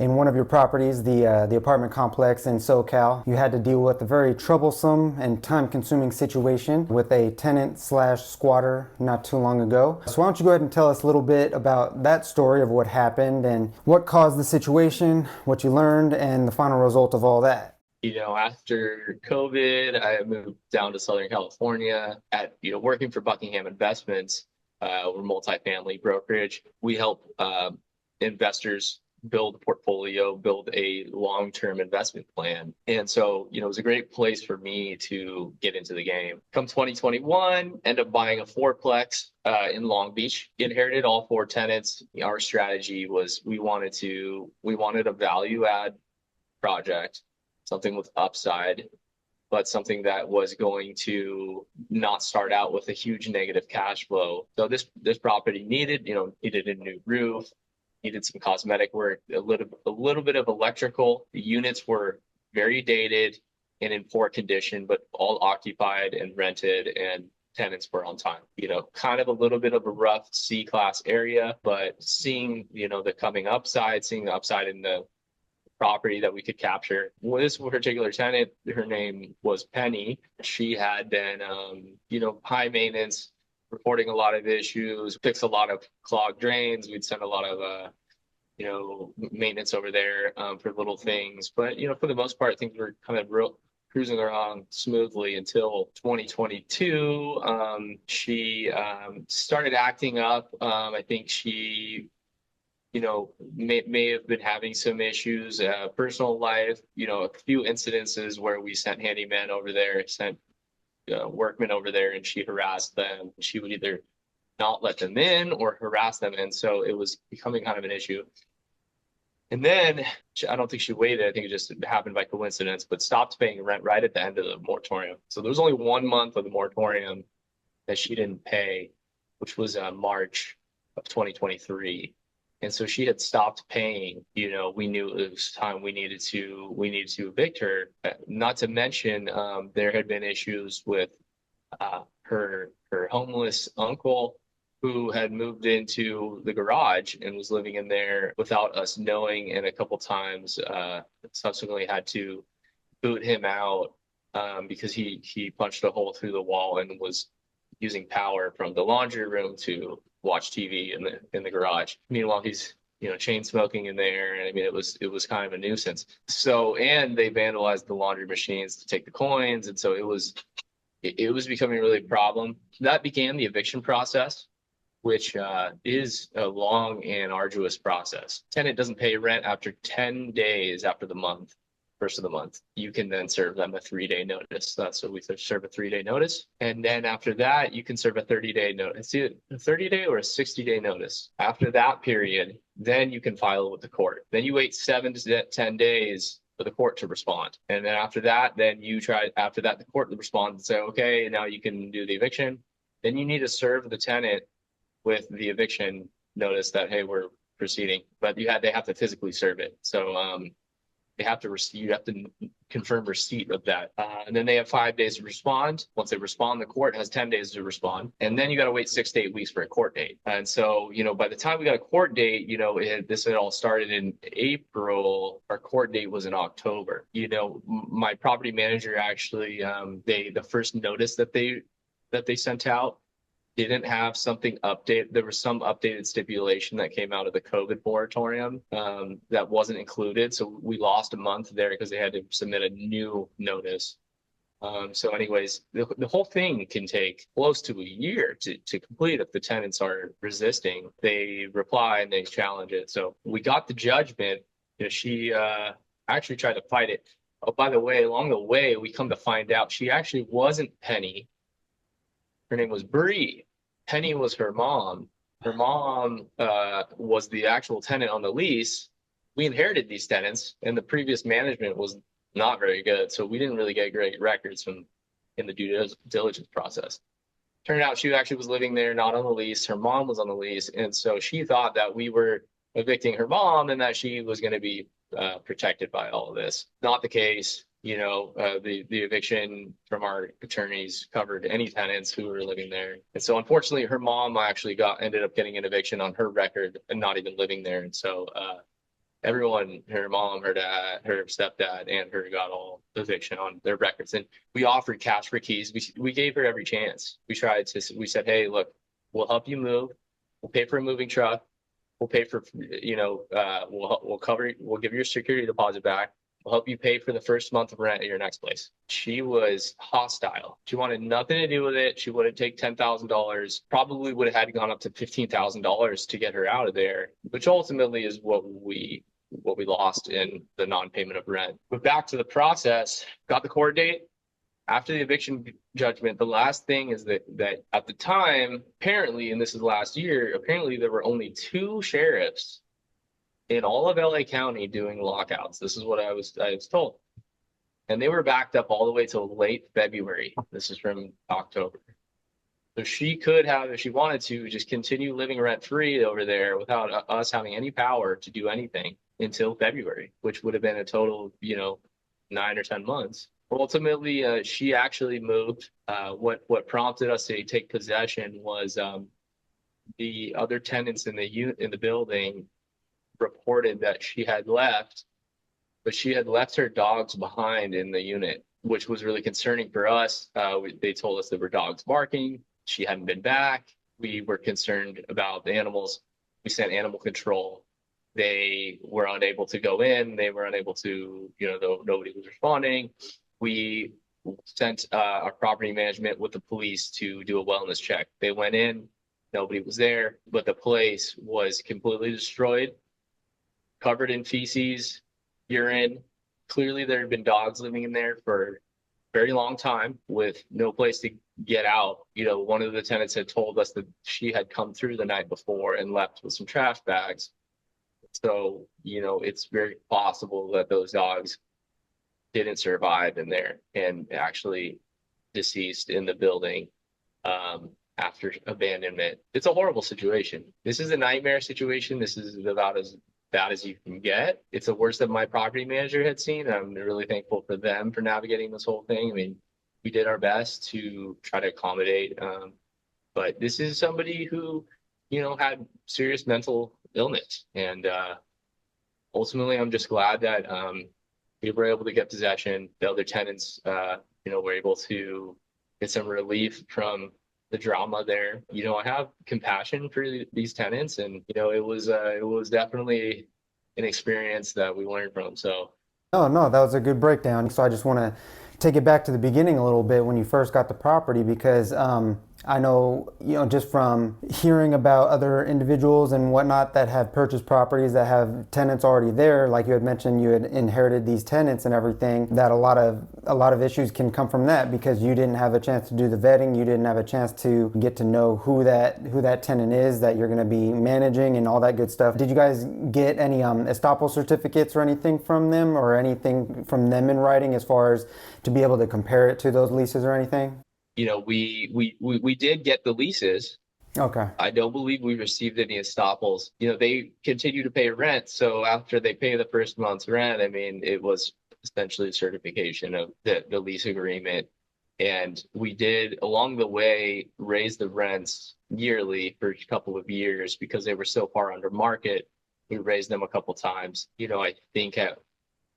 in one of your properties, the apartment complex in SoCal. You had to deal with a very troublesome and time-consuming situation with a tenant slash squatter not too long ago. So why don't you go ahead and tell us a little bit about that story of what happened and what caused the situation, what you learned, and the final result of all that. After COVID, I moved down to Southern California working for Buckingham Investments. We're multifamily brokerage. We help investors build a portfolio, build a long-term investment plan. And so, it was a great place for me to get into the game. Come 2021, end up buying a fourplex in Long Beach. Inherited all four tenants. Our strategy was we wanted a value add project, something with upside, but something that was going to not start out with a huge negative cash flow. So this property needed a new roof, needed some cosmetic work, a little bit of electrical. The units were very dated and in poor condition, but all occupied and rented, and tenants were on time. Kind of a little bit of a rough C-class area, but seeing the seeing the upside in the property that we could capture. With this particular tenant, her name was Penny. She had been, high maintenance, reporting a lot of issues, fix a lot of clogged drains. We'd send a lot of, maintenance over there for little things. But, for the most part, things were kind of cruising along smoothly until 2022. She started acting up. I think she may have been having some issues, personal life, a few incidences where we sent handymen over there, sent workmen over there, and she harassed them. She would either not let them in or harass them. And so it was becoming kind of an issue. And then I don't think she waited. I think it just happened by coincidence, but stopped paying rent right at the end of the moratorium. So there was only 1 month of the moratorium that she didn't pay, which was March of 2023. And so she had stopped paying. We knew it was time we needed to evict her. Not to mention, there had been issues with her homeless uncle, who had moved into the garage and was living in there without us knowing, and a couple times subsequently had to boot him out because he punched a hole through the wall and was using power from the laundry room to watch TV in the garage. Meanwhile, he's chain smoking in there, and I mean it was kind of a nuisance. So, and they vandalized the laundry machines to take the coins, and so it was becoming really a problem. That began the eviction process, which is a long and arduous process. Tenant doesn't pay rent after 10 days after the first of the month. You can then serve them a 3-day notice. So we serve a 3-day notice. And then after that, you can serve a 30-day notice. It's a 30-day or a 60-day notice. After that period, then you can file with the court. Then you wait 7 to 10 days for the court to respond. And then after that, the court will respond and say, okay, now you can do the eviction. Then you need to serve the tenant with the eviction notice that, hey, we're proceeding, but they have to physically serve it. So you have to confirm receipt of that. And then they have 5 days to respond. Once they respond, the court has 10 days to respond. And then you got to wait 6 to 8 weeks for a court date. And so, by the time we got a court date, this had all started in April. Our court date was in October. My property manager actually, the first notice that they sent out didn't have something updated. There was some updated stipulation that came out of the COVID moratorium that wasn't included. So we lost a month there because they had to submit a new notice. So anyways, the whole thing can take close to a year to complete if the tenants are resisting. They reply and they challenge it. So we got the judgment. She actually tried to fight it. Oh, by the way, along the way, we come to find out she actually wasn't Penny. Her name was Bree. Penny was her mom. Her mom was the actual tenant on the lease. We inherited these tenants, and the previous management was not very good, so we didn't really get great records in the due diligence process. Turned out she actually was living there, not on the lease. Her mom was on the lease, and so she thought that we were evicting her mom and that she was going to be protected by all of this. Not the case. The eviction from our attorneys covered any tenants who were living there. And so unfortunately, her mom actually ended up getting an eviction on her record and not even living there. And so everyone, her mom, her dad, her stepdad, and her got all eviction on their records. And we offered cash for keys. We gave her every chance. We said, hey, look, we'll help you move. We'll pay for a moving truck. We'll pay for, we'll give your security deposit back. We'll help you pay for the first month of rent at your next place. She was hostile. She wanted nothing to do with it. She wouldn't take $10,000, probably would have had gone up to $15,000 to get her out of there, which ultimately is what we lost in the non-payment of rent. But back to the process, got the court date. After the eviction judgment, the last thing is that at the time, apparently, and this is last year, apparently there were only 2 sheriffs in all of LA County doing lockouts. This is what I was told. And they were backed up all the way till late February. This is from October. So she could have, if she wanted to, just continue living rent free over there without us having any power to do anything until February, which would have been a total of, 9 or 10 months. Ultimately, she actually moved. What prompted us to take possession was the other tenants in the building reported that she had left, but she had left her dogs behind in the unit, which was really concerning for us. They told us there were dogs barking. She hadn't been back. We were concerned about the animals. We sent animal control. They were unable to go in. They were unable to, nobody was responding. We sent our property management with the police to do a wellness check. They went in, nobody was there, but the place was completely destroyed, covered in feces, urine. Clearly there had been dogs living in there for a very long time with no place to get out. One of the tenants had told us that she had come through the night before and left with some trash bags. So, it's very possible that those dogs didn't survive in there and actually deceased in the building after abandonment. It's a horrible situation. This is a nightmare situation. This is about as bad as you can get. It's the worst that my property manager had seen. I'm really thankful for them for navigating this whole thing. I mean, we did our best to try to accommodate, but this is somebody who, had serious mental illness. And ultimately, I'm just glad that we were able to get possession. The other tenants, were able to get some relief from the drama there. I have compassion for these tenants, and it was definitely an experience that we learned from. So, No, that was a good breakdown. So I just want to take it back to the beginning a little bit when you first got the property, because I know, just from hearing about other individuals and whatnot that have purchased properties that have tenants already there, like you had mentioned, you had inherited these tenants and everything, that a lot of issues can come from that because you didn't have a chance to do the vetting, you didn't have a chance to get to know who that tenant is that you're going to be managing and all that good stuff. Did you guys get any estoppel certificates or anything from them, or anything from them in writing as far as to be able to compare it to those leases or anything? We did get the leases. Okay. I don't believe we received any estoppels. They continue to pay rent. So after they pay the first month's rent, I mean, it was essentially a certification of the lease agreement. And we did, along the way, raise the rents yearly for a couple of years because they were so far under market. We raised them a couple times. I think at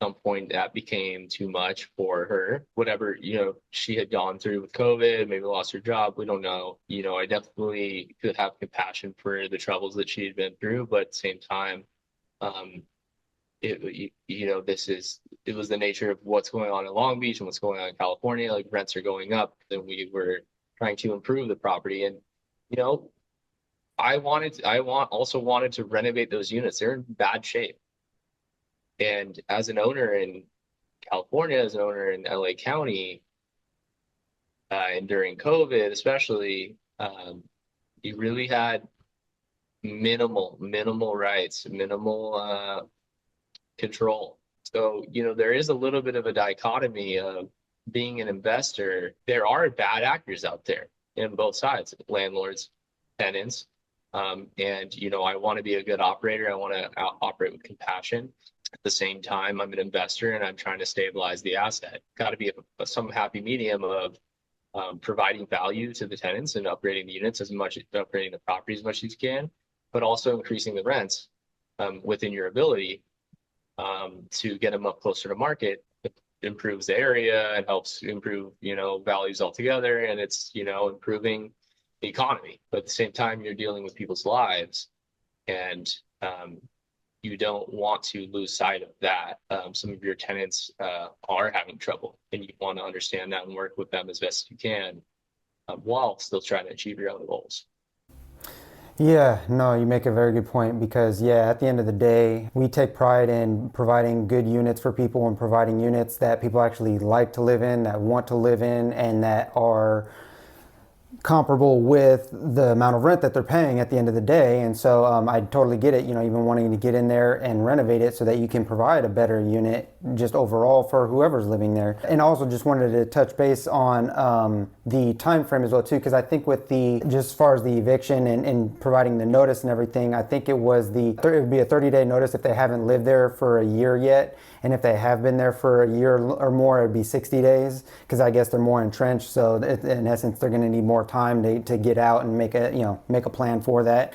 some point that became too much for her. Whatever, she had gone through with COVID, maybe lost her job. We don't know. I definitely could have compassion for the troubles that she had been through, but at the same time, it was the nature of what's going on in Long Beach and what's going on in California. Like, rents are going up, and we were trying to improve the property. And, I also wanted to renovate those units. They're in bad shape. And as an owner in California, as an owner in LA County, and during COVID especially, you really had minimal rights, minimal control. So, there is a little bit of a dichotomy of being an investor. There are bad actors out there in both sides, landlords, tenants. And, I want to be a good operator. I want to operate with compassion. At the same time, I'm an investor and I'm trying to stabilize the asset. Got to be some happy medium of providing value to the tenants and upgrading the units upgrading the property as much as you can, but also increasing the rents within your ability. to get them up closer to market. It improves the area and helps improve, values altogether. And it's, improving the economy. But at the same time, you're dealing with people's lives, and you don't want to lose sight of that. Some of your tenants are having trouble, and you want to understand that and work with them as best you can, while still trying to achieve your own goals. Yeah, no, you make a very good point because, yeah, at the end of the day, we take pride in providing good units for people and providing units that people actually like to live in, that want to live in, and that are comparable with the amount of rent that they're paying at the end of the day. And so I totally get it, even wanting to get in there and renovate it so that you can provide a better unit just overall for whoever's living there. And also just wanted to touch base on the time frame as well too, because I think with just as far as the eviction and providing the notice and everything, I think it would be a 30-day notice if they haven't lived there for a year yet. And if they have been there for a year or more, it'd be 60 days because I guess they're more entrenched. So in essence, they're going to need more time to get out and make a plan for that.